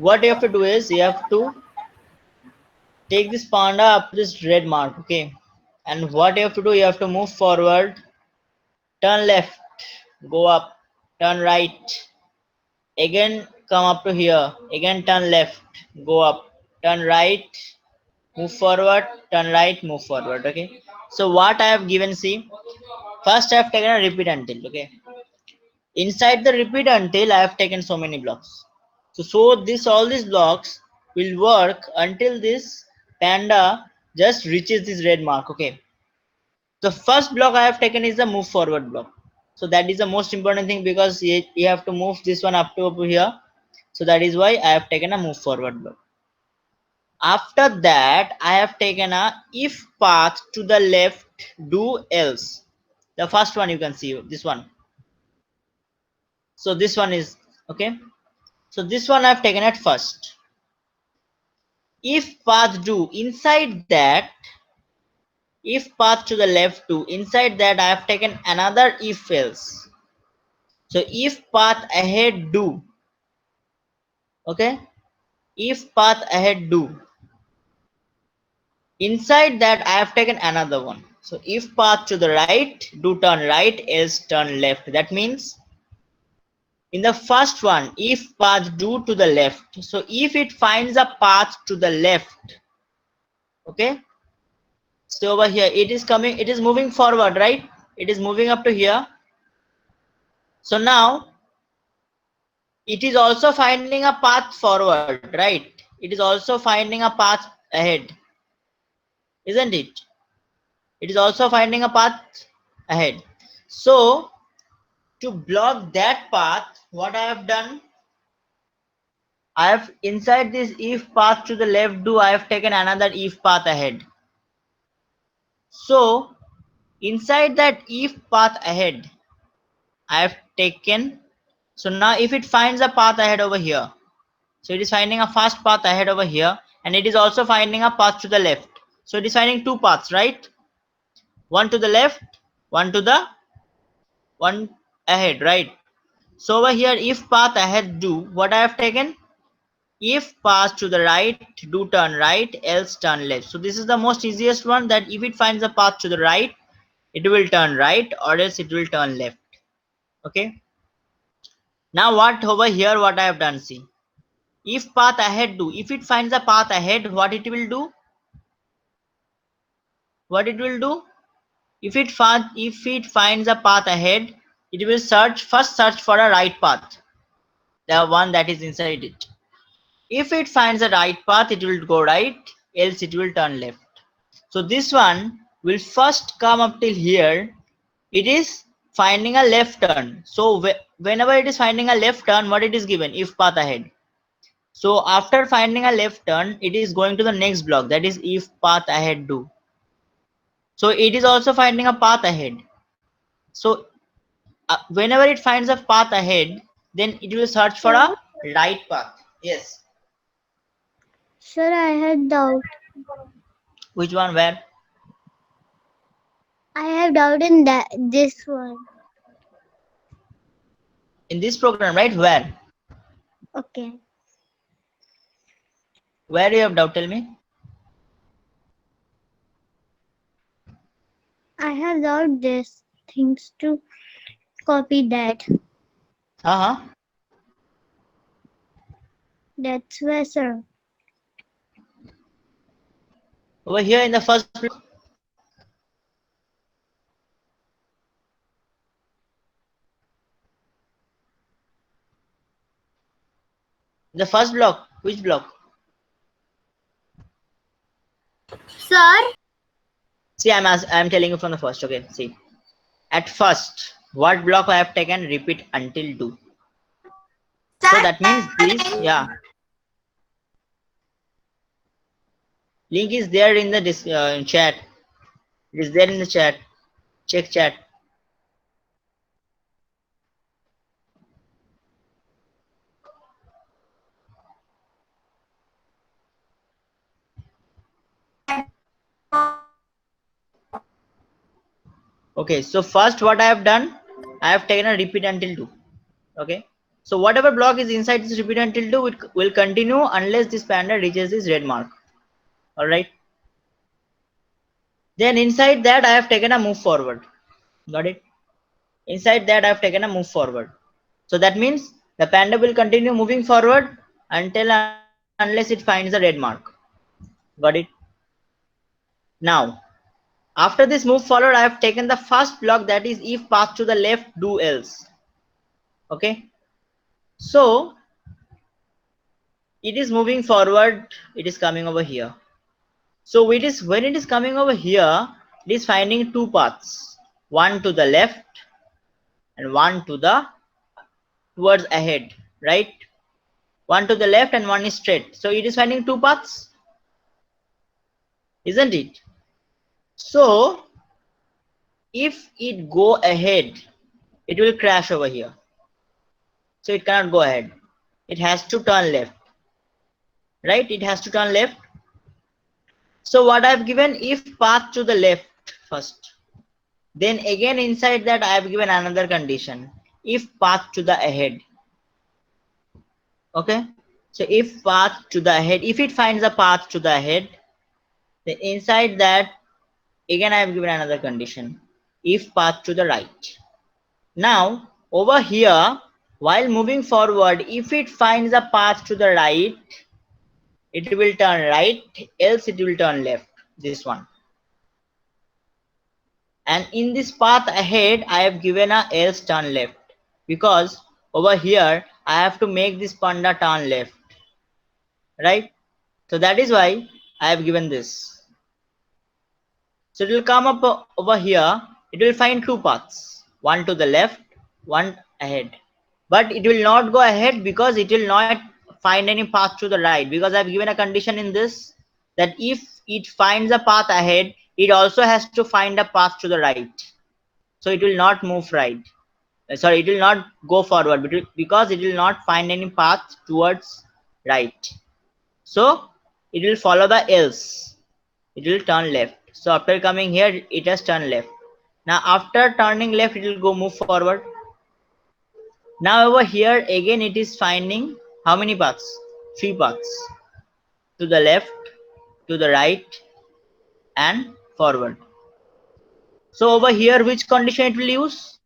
what you have to do is you have to take this panda up to this red mark, okay? And what you have to do, you have to move forward, turn left, go up, turn right, again come up to here, again turn left, go up, turn right, move forward, turn right, move forward, okay? So what I have given, see, first I have taken a repeat until, okay? Inside the repeat until I have taken so many blocks. So this all these blocks will work until this panda just reaches this red mark, okay? The first block I have taken is the move forward block. So that is the most important thing because you have to move this one up to here. So that is why I have taken a move forward block. After that, I have taken a if path to the left, do else. The first one you can see, this one. So this one is, okay. So this one I have taken at first. If path do, inside that, if path to the left do, inside that I have taken another if else. So if path ahead do, okay, if path ahead do, inside that I have taken another one. So if path to the right, do turn right, else turn left. That means in the first one, if path do to the left. So if it finds a path to the left, okay. So over here, it is coming, it is moving forward, right? It is moving up to here. So now it is also finding a path forward, right? It is also finding a path ahead, isn't it? It is also finding a path ahead. So to block that path, what I have done, I have inside this if path to the left do, I have taken another if path ahead. So inside that if path ahead, I have taken, so now if it finds a path ahead over here, so it is finding a fast path ahead over here, and it is also finding a path to the left. So it is finding two paths, right? One to the left, one to the one ahead, right? So over here, if path ahead do, what I have taken? If path to the right, do turn right, else turn left. So this is the most easiest one, that if it finds a path to the right, it will turn right, or else it will turn left. Okay. Now what over here, what I have done, see. If path ahead do, if it finds a path ahead, what it will do? What it will do? If it finds a path ahead, it will first search for a right path, the one that is inside it. If it finds a right path, it will go right, else it will turn left. So this one will first come up till here. It is finding a left turn. So whenever it is finding a left turn, what it is given? If path ahead. So after finding a left turn, it is going to the next block, that is if path ahead do. So it is also finding a path ahead. So whenever it finds a path ahead, then it will search for Sir, a right path. Yes. sir, I had doubt. Which one? Where? I have doubt in that this one. In this program, right? Where? Okay. Where you have doubt? Tell me. I have doubt this things to copy that. Uh-huh. That's why, sir. Over here in the first block. The first block. Which block? Sir, See, I'm telling you from the first. Okay. See. At first, what block I have taken? Repeat until do. So that means this. Yeah. Link is there in the chat. It is there in the chat. Check chat. Okay. So first, what I have done? I have taken a repeat until do. Okay. So whatever block is inside this repeat until do, it will continue unless this panda reaches this red mark. All right. Then inside that I have taken a move forward. Got it? Inside that I have taken a move forward. So that means the panda will continue moving forward until unless it finds a red mark. Got it? Now, after this move forward, I have taken the first block, that is if path to the left, do else. Okay. So it is moving forward. It is coming over here. So when it is coming over here, it is finding two paths, one to the left and one to the towards ahead, right? One to the left and one is straight. So it is finding two paths, isn't it? So if it go ahead, it will crash over here. So it cannot go ahead. It has to turn left, right? It has to turn left. So what I have given, if path to the left first, then again inside that I have given another condition, if path to the ahead. Okay. So if path to the ahead, if it finds a path to the ahead, then inside that again I have given another condition, if path to the right. Now over here, while moving forward, if it finds a path to the right, it will turn right, else it will turn left, this one. And in this path ahead, I have given a else turn left, because over here I have to make this panda turn left, right? So that is why I have given this. So it will come up over here, it will find two paths, one to the left, one ahead. But it will not go ahead because it will not find any path to the right, because I have given a condition in this that if it finds a path ahead, it also has to find a path to the right. So it will not move right. Sorry, it will not go forward because it will not find any path towards right. So it will follow the else. It will turn left. So after coming here, it has turned left. Now after turning left, it will go move forward. Now over here again it is finding how many paths? Three paths. To the left, to the right, and forward. So over here which condition it will use?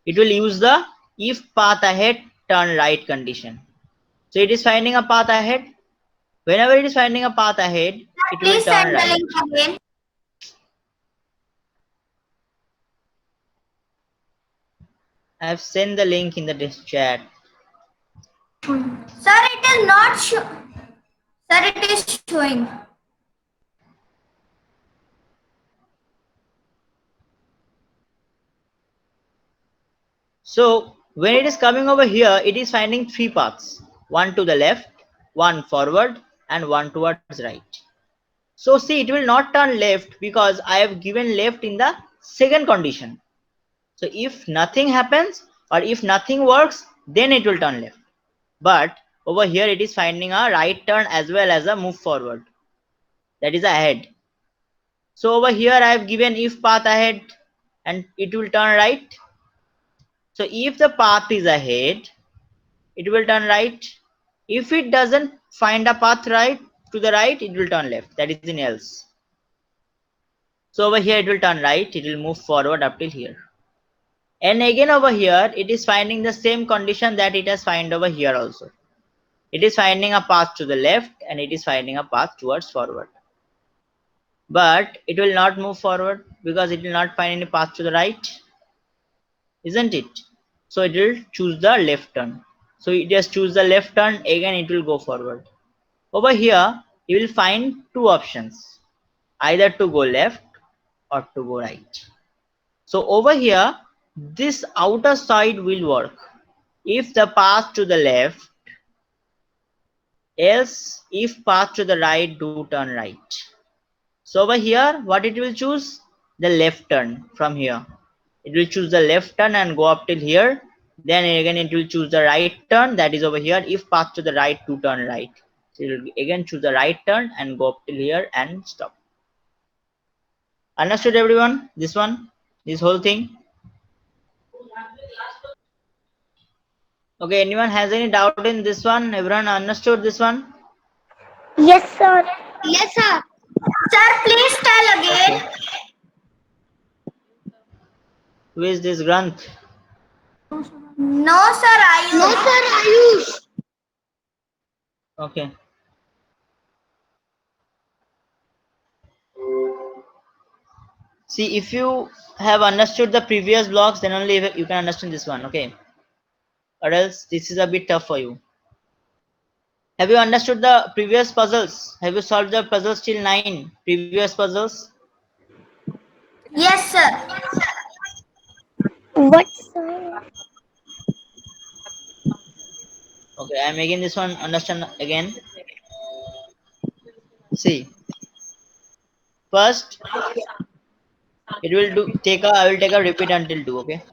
It will use the if path ahead, turn right condition. So it is finding a path ahead. Whenever it is finding a path ahead, it will Please turn send the right. link again. I have sent the link in the chat. Sir, it is not Sir, it is showing. So when it is coming over here, it is finding three paths, one to the left, one forward, and one towards right. So see, it will not turn left because I have given left in the second condition. So if nothing happens or if nothing works, then it will turn left. But over here it is finding a right turn as well as a move forward, that is ahead. So over here I have given if path ahead and it will turn right. So if the path is ahead, it will turn right. If it doesn't find a path right to the right, it will turn left, that is in else. So over here it will turn right, it will move forward up till here. And again over here it is finding the same condition that it has found over here also. It is finding a path to the left and it is finding a path towards forward. But it will not move forward because it will not find any path to the right, isn't it? So it will choose the left turn. So it just choose the left turn, again it will go forward. Over here you will find two options, either to go left or to go right. So over here this outer side will work if the path to the left, else if path to the right, do turn right. So over here what it will choose? The left turn. From here it will choose the left turn and go up till here. Then again it will choose the right turn, that is over here if path to the right, to turn right. So it will again choose the right turn and go up till here and stop. Understood everyone? This one, this whole thing? Okay, anyone has any doubt in this one? Everyone understood this one? Yes, sir. Yes, sir. Sir, please tell Okay. again. Who is this Granth? No, sir, Ayush. No, sir, Ayush. Okay. See, if you have understood the previous blocks, then only you can understand this one. Okay. Or else this is a bit tough for you. Have you understood the previous puzzles? Have you solved the puzzles till 9? Previous puzzles? Yes, sir. What, sir? Okay, I'm making this one understand again. See, first it will do I will take a repeat until 2. Okay.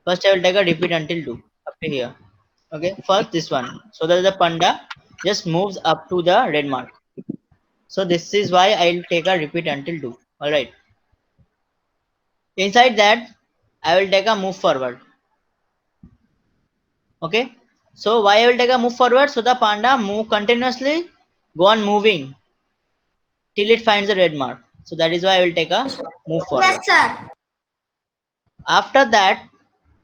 First I will take a repeat until 2 up to here. Okay, first this one. So that the panda just moves up to the red mark. So this is why I'll take a repeat until 2. Alright. Inside that, I will take a move forward. Okay. So why I will take a move forward? So the panda move continuously, go on moving till it finds the red mark. So that is why I will take a move forward. Yes, sir. After that,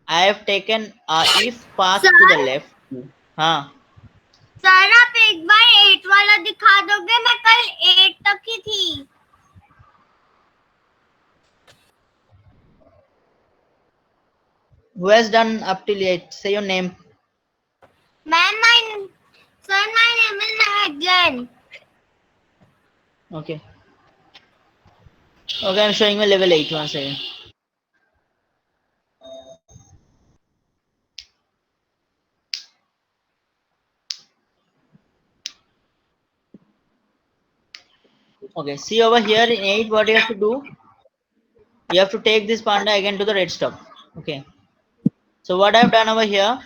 I have taken a if path Sir? to the left. हाँ. Sir आप एक बार 8 वाला दिखा दोगे मैं कल 8 तक ही थी Who has done up till 8? Say your name. Ma'am sir my name is Mahajan Okay. Okay, I'm showing you level 8 once again. Okay, see over here in 8 what you have to do? You have to take this panda again to the red stop. Okay. So what I have done over here,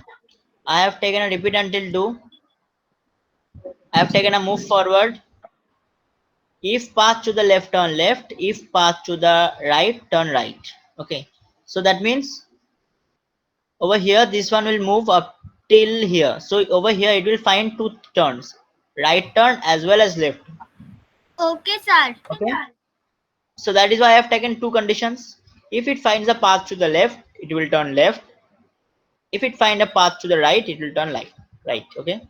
I have taken a repeat until 2. I have taken a move forward. If path to the left, turn left. If path to the right, turn right. Okay. So that means over here, this one will move up till here. So over here, it will find 2 turns. Right turn as well as left. Okay sir Okay. So that is why I have taken 2 conditions. If it finds a path to the left, it will turn left. If it find a path to the right, it will turn right. Okay.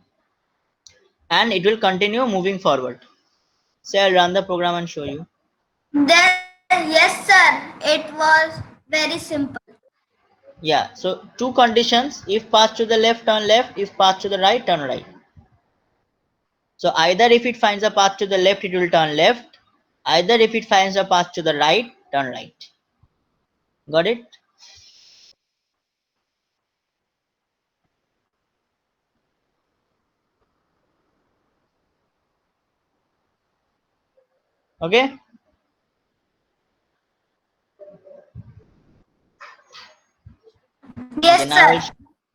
And it will continue moving forward. So I'll run the program and show you. yes sir it was very simple Yeah, so 2 conditions. If path to the left, turn left. If path to the right, turn right. So either if it finds a path to the left, it will turn left. Either if it finds a path to the right, turn right. Got it? Okay. yes Okay, now sir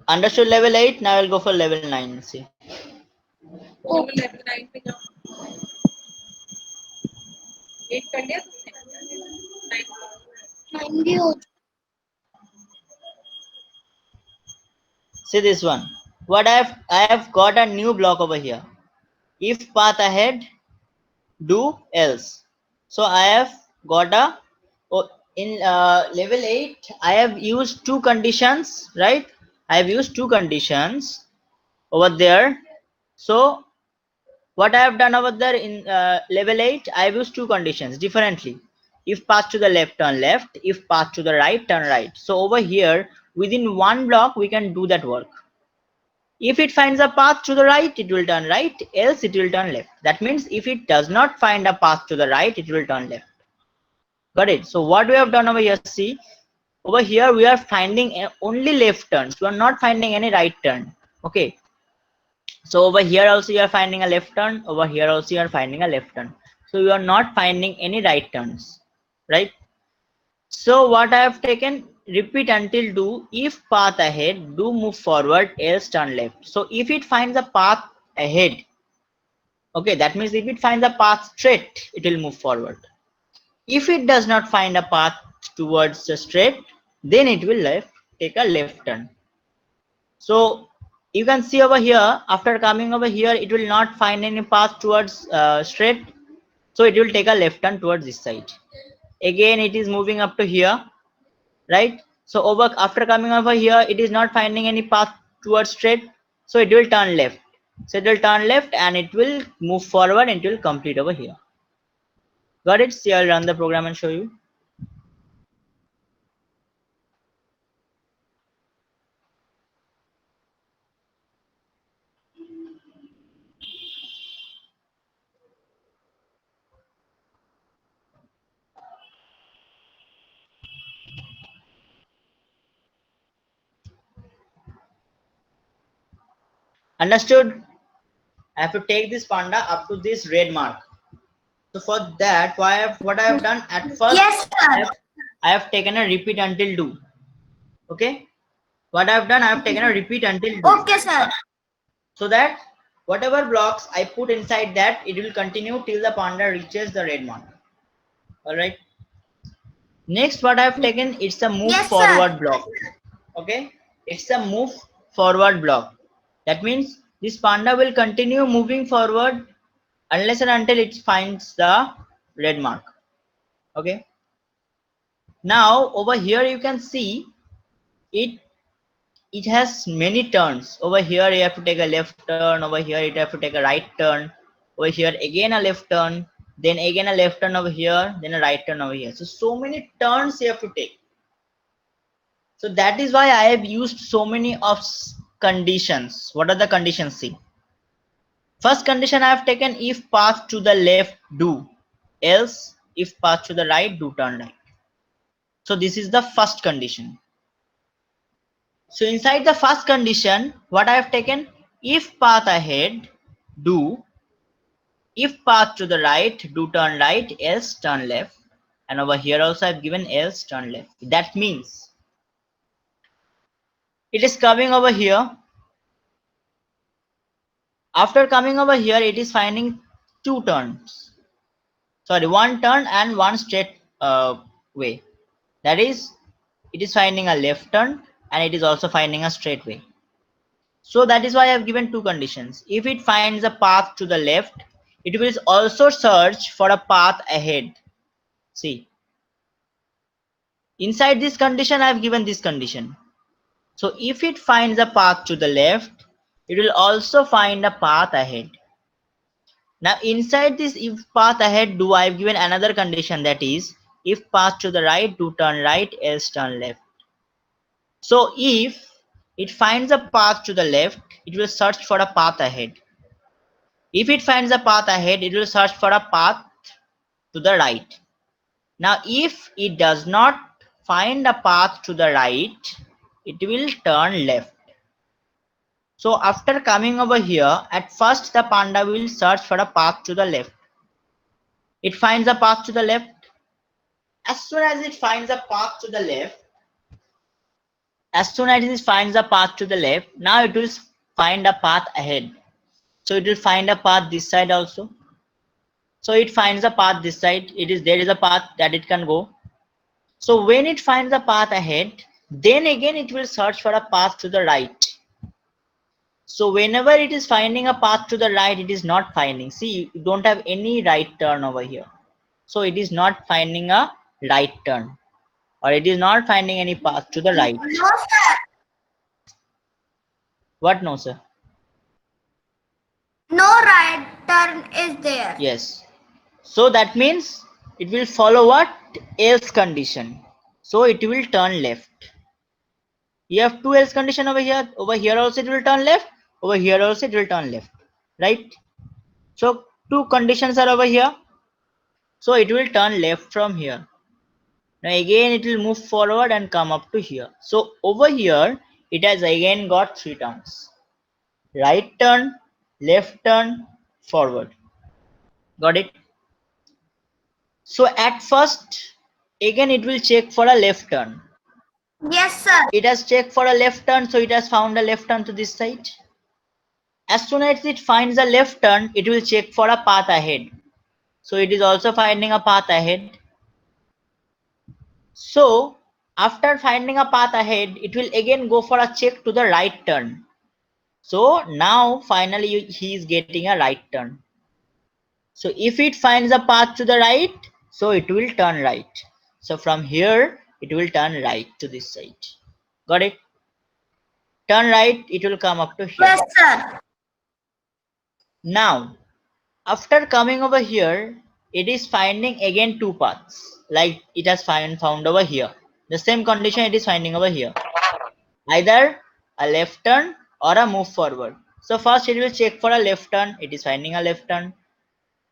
understood level 8. Now I'll go for level 9. See. See this one. What I have got a new block over here. If path ahead, do else. So I have got a in level 8 I have used 2 conditions, right? I have used 2 conditions over there. So what I have done over there in level 8, I have used 2 conditions differently. If path to the left, turn left. If path to the right, turn right. So over here within one block we can do that work. If it finds a path to the right, it will turn right, else it will turn left. That means if it does not find a path to the right, it will turn left. Got it? So what we have done over here, see, over here we are finding only left turns. We are not finding any right turn. Okay. So over here also you are finding a left turn. Over here also you are finding a left turn. So you are not finding any right turns, right? So what I have taken, repeat until do, if path ahead, do move forward, else turn left. So if it finds a path ahead, okay, that means if it finds a path straight, it will move forward. If it does not find a path towards the straight, then it will take a left turn. So you can see over here, after coming over here, it will not find any path towards straight. So it will take a left turn towards this side. Again, it is moving up to here, right? So over after coming over here, it is not finding any path towards straight. So it will turn left. So it will turn left and it will move forward and it will complete over here. Got it? See, I'll run the program and show you. Understood? I have to take this panda up to this red mark. So for that, what I have done at first, Yes, sir. I have taken a repeat until do. Okay? What I have done, I have taken a repeat until do. Okay, sir. So that whatever blocks I put inside that, it will continue till the panda reaches the red mark. Alright. Next, what I have taken, it's a move Yes, sir. forward block. Okay? It's a move forward block. That means this panda will continue moving forward unless and until it finds the red mark. Okay? Now over here you can see it has many turns. Over here you have to take a left turn, over here you have to take a right turn, over here again a left turn, then again a left turn over here, then a right turn over here. So many turns you have to take. So that is why I have used so many of conditions. What are the conditions? See, first condition I have taken, if path to the left, do, else if path to the right, do turn right. So this is the first condition. So inside the first condition, what I have taken, if path ahead, do, if path to the right, do turn right, else turn left. And over here also I have given else turn left. That means it is coming over here. After coming over here, it is finding two turns. Sorry, one turn and one straight way. That is, it is finding a left turn and it is also finding a straight way. So that is why I have given two conditions. If it finds a path to the left, it will also search for a path ahead. See, inside this condition, I have given this condition. So if it finds a path to the left, it will also find a path ahead. Now inside this if path ahead do, I have given another condition, that is, if path to the right, do turn right, else turn left. So if it finds a path to the left, it will search for a path ahead. If it finds a path ahead, it will search for a path to the right. Now if it does not find a path to the right, it will turn left. So after coming over here, at first the panda will search for a path to the left. It finds a path to the left. As soon as it finds a path to the left, now it will find a path ahead. So it will find a path this side also. So it finds a path this side. There is a path that it can go. So when it finds a path ahead, then again it will search for a path to the right. So whenever it is finding a path to the right, it is not finding. See, you don't have any right turn over here. So it is not finding a right turn, or it is not finding any path to the right. No, sir. What? No, sir. No right turn is there. Yes. So that means it will follow what? Else condition. So it will turn left. You have two else condition over here. Over here also it will turn left. Over here also it will turn left. Right? So two conditions are over here. So it will turn left from here. Now again it will move forward and come up to here. So over here it has again got three turns. Right turn, left turn, forward. Got it? So at first, again it will check for a left turn. Yes, sir. It has checked for a left turn, so it has found a left turn to this side. As soon as it finds a left turn, it will check for a path ahead. So it is also finding a path ahead. So After finding a path ahead, it will again go for a check to the right turn. So now finally he is getting a right turn. So if it finds a path to the right, so it will turn right. So from here, it will turn right to this side. Got it? Turn right, it will come up to here. Yes, sir. Now, after coming over here, it is finding again two paths. Like it has found over here. The same condition it is finding over here. Either a left turn or a move forward. So first it will check for a left turn. It is finding a left turn.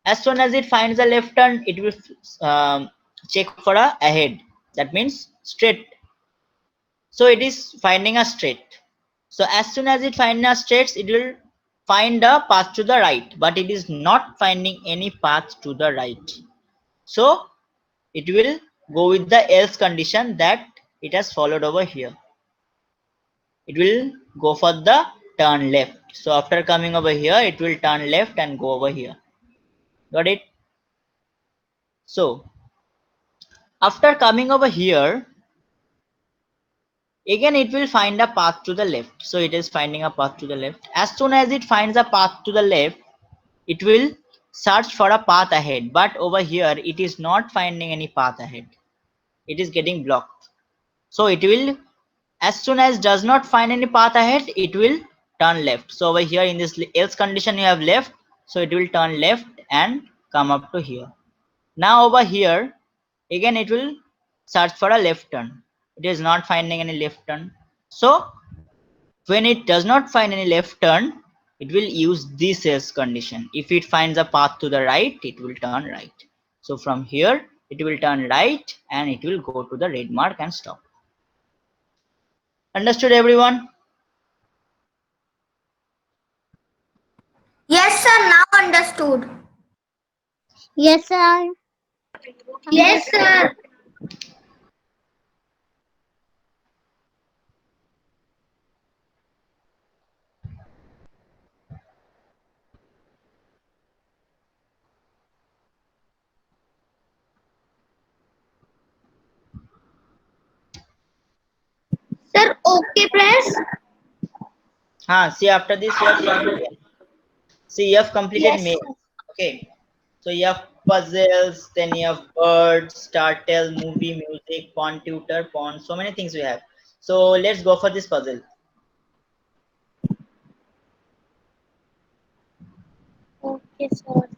As soon as it finds a left turn, it will check for a ahead. That means straight. So it is finding a straight. So as soon as it finds a straight, it will find a path to the right, but it is not finding any path to the right. So it will go with the else condition that it has followed over here. It will go for the turn left. So after coming over here, it will turn left and go over here. Got it? So after coming over here, again it will find a path to the left. So it is finding a path to the left. As soon as it finds a path to the left, it will search for a path ahead. But over here, it is not finding any path ahead. It is getting blocked. So it will, as soon as does not find any path ahead, it will turn left. So over here in this else condition you have left. So it will turn left and come up to here. Now over here, again it will search for a left turn. It is not finding any left turn. So when it does not find any left turn, it will use this else condition. If it finds a path to the right, it will turn right. So from here, it will turn right and it will go to the red mark and stop. Understood, everyone? Yes, sir. Now understood. Yes, sir. Yes, sir. Sir, okay, press. See, after this, you have completed. See, you have completed Yes, mail. sir. Okay. So you have puzzles, then you have birds, startle, movie, music, pond tutor, pond. So many things we have. So let's go for this puzzle. Okay, sir.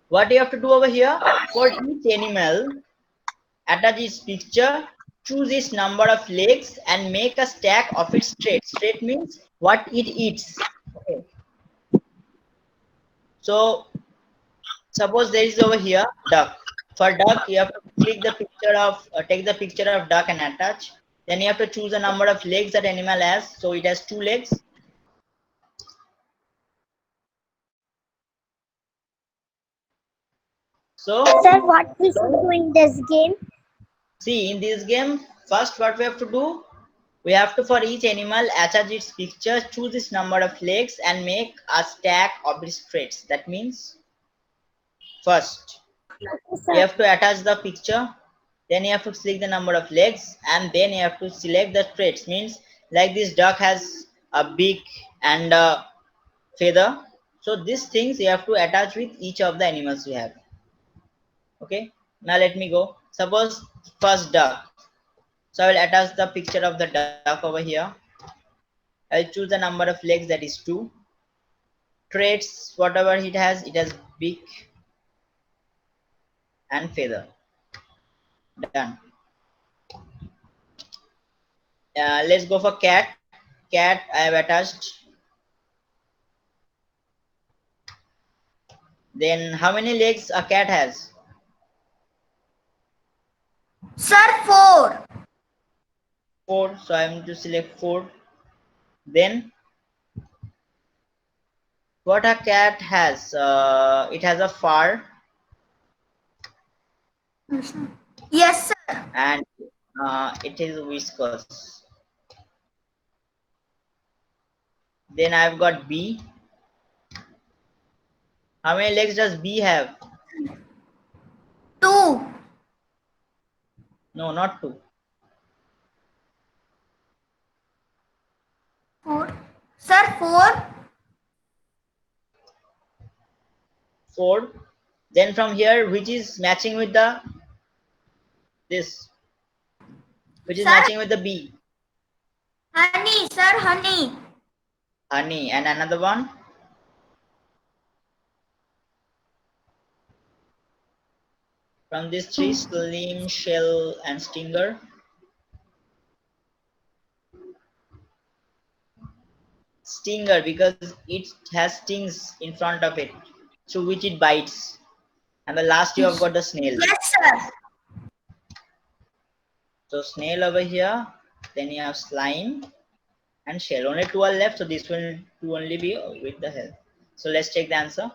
What you have to do over here? For each animal, attach its picture, choose its number of legs, and make a stack of its traits. Trait means what it eats. Okay. So suppose there is over here duck. For duck, you have to click the picture of take the picture of duck and attach. Then you have to choose the number of legs that animal has. So it has 2 legs. So Sir, what we should do in this game? see, in this game, first what we have to do, we have to for each animal attach its picture, choose its number of legs, and make a stack of its traits. That means first you have to attach the picture, then you have to select the number of legs, and then you have to select the traits. Means like this duck has a beak and a feather. So these things you have to attach with each of the animals you have. Okay. Now let me go. Suppose first duck. So I will attach the picture of the duck over here. I'll choose the number of legs, that is 2. Traits, whatever it has beak and feather. Done. Let's go for cat. Cat I have attached. Then how many legs a cat has? Sir, 4. 4. So I am going to select 4. Then what a cat has? It has a fur Yes, sir. and it is whiskers. Then I've got bee. How many legs does bee have? 2. No, not 2. Sir, 4. 4. Then from here, which is matching with the this? Which is Sir, matching with the B? honey. Sir, honey. Honey. And another one? From these three, slim, shell, and stinger. Stinger, because it has stings in front of it, through which it bites. And the last you have got the snail. Yes, sir. So snail over here, then you have slime and shell. Only 2 are left, so this will only be with the health. So let's check the answer.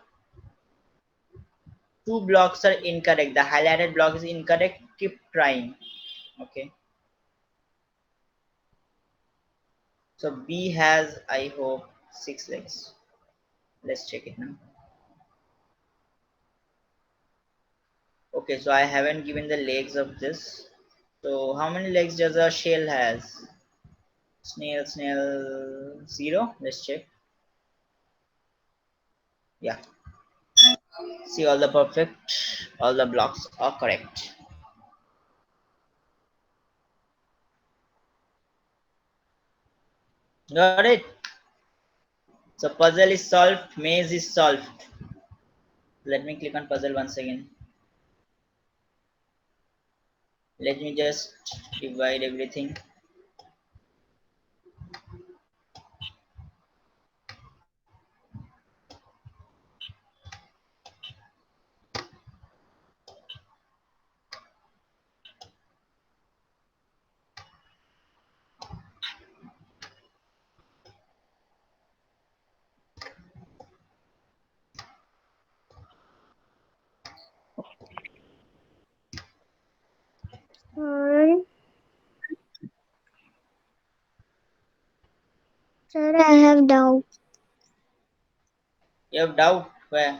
2 blocks are incorrect. The highlighted block is incorrect. Keep trying. Okay. So B has, I hope, 6 legs. Let's check it now. Okay, so I haven't given the legs of this. So how many legs does a shell has? Snail, 0. Let's check. Yeah. See, all the perfect, all the blocks are correct. Got it? So puzzle is solved, maze is solved. Let me click on puzzle once again. Let me just divide everything. Sir, sir, I have doubt. You have doubt where?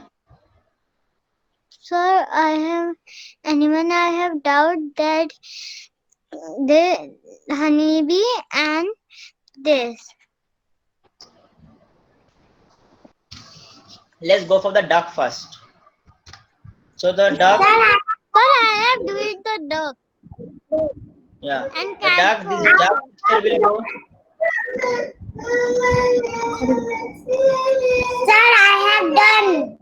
Sir, I have doubt that the honeybee and this. Let's go for the duck first. So the duck, Sir, I have doing the duck. yeah, And the duck, this duck picture will go. Sir, I have done.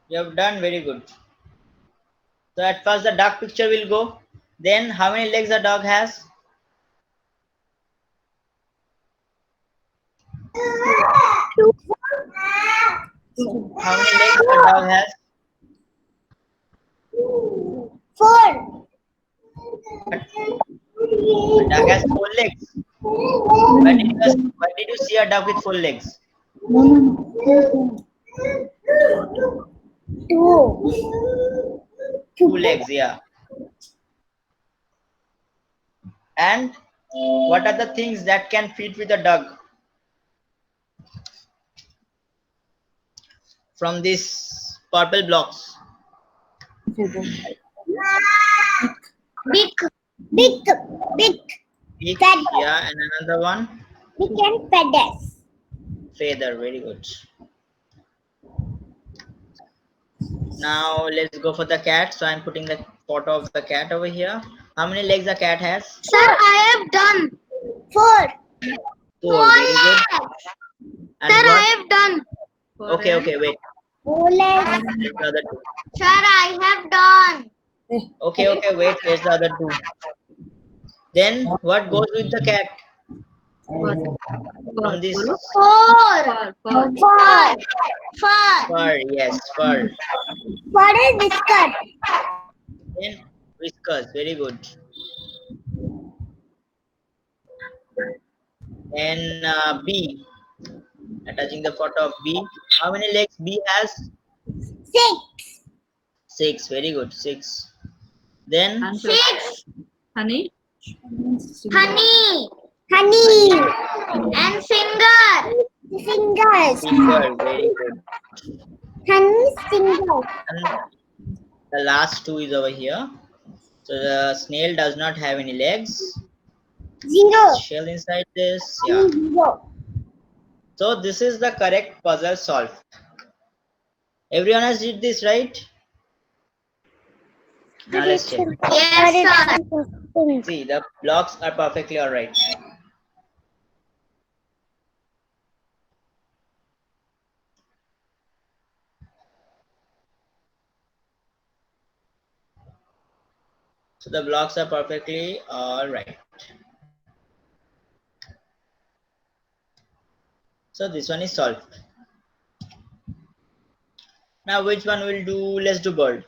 You have done very good. So at first the duck picture will go. Then how many legs the dog has? How many legs the dog has? 4. The dog has 4 legs. Why did you see a dog with 4 legs? 2. 2 legs, yeah. And what are the things that can fit with a dog? From these purple blocks. Big. Beak, Feather. yeah, and another one, Big and feathers. feather. Very good. Now let's go for the cat. So I'm putting the photo of the cat over here. How many legs the cat has? Sir, I have done. 4. 4. Very good. And Sir, I what? have done. Okay, wait. 4 legs. Where's the other 2? Sir, I have done. Okay, wait. Where's the other 2? Then what goes with the cat? From this 4. 4. fur, yes, fur. What is whisker? Then whiskers. Very good. And bee. Attaching the photo of bee. How many legs bee has? 6. 6. Very good. 6. Then 6. Honey? Honey. And finger. Fingers. finger. Very good. Honey fingers. And the last 2 is over here. So the snail does not have any legs. 0. Shell inside this. Yeah. 0. So this is the correct puzzle solved. Everyone has did this, right? Now let's check. Yes, sir. See, the blocks are perfectly alright. So the blocks are perfectly alright. So this one is solved. Now which one will do? Let's do bird.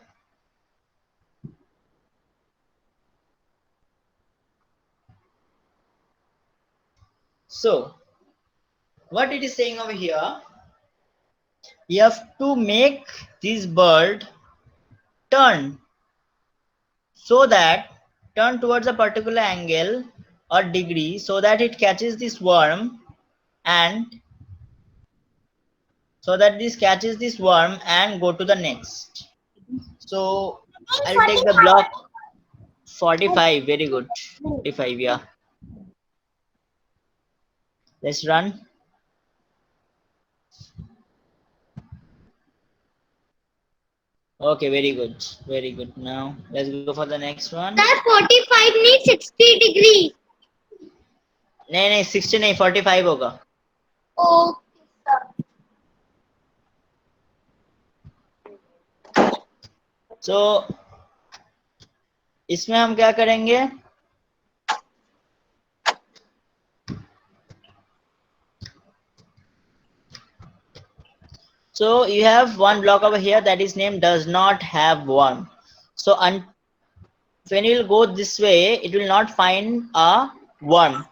So what it is saying over here, you have to make this bird turn so that turn towards a particular angle or degree so that it catches this worm and so that this catches this worm and go to the next. So I'll take the block 45. Very good. 45, yeah. Let's run. Okay, very good. Very good. Now let's go for the next one. Sir, 45 needs 60 degree. नहीं 60 नहीं 45 होगा. Okay, sir. So इसमें हम क्या करेंगे? So you have one block over here that is named does not have worm. So when you will go this way, it will not find a worm.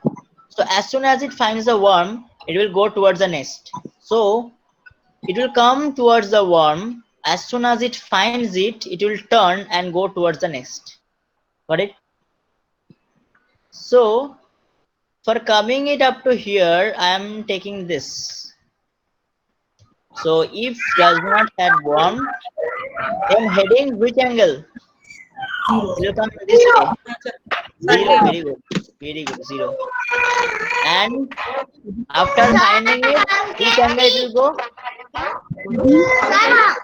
So as soon as it finds a worm, it will go towards the nest. So it will come towards the worm. As soon as it finds it, it will turn and go towards the nest. Got it? So for coming it up to here, I am taking this. So if does not have worm, then heading which angle? Will come this way. 0, very good. Very good, 0. And after finding it, which angle it will go? Sir,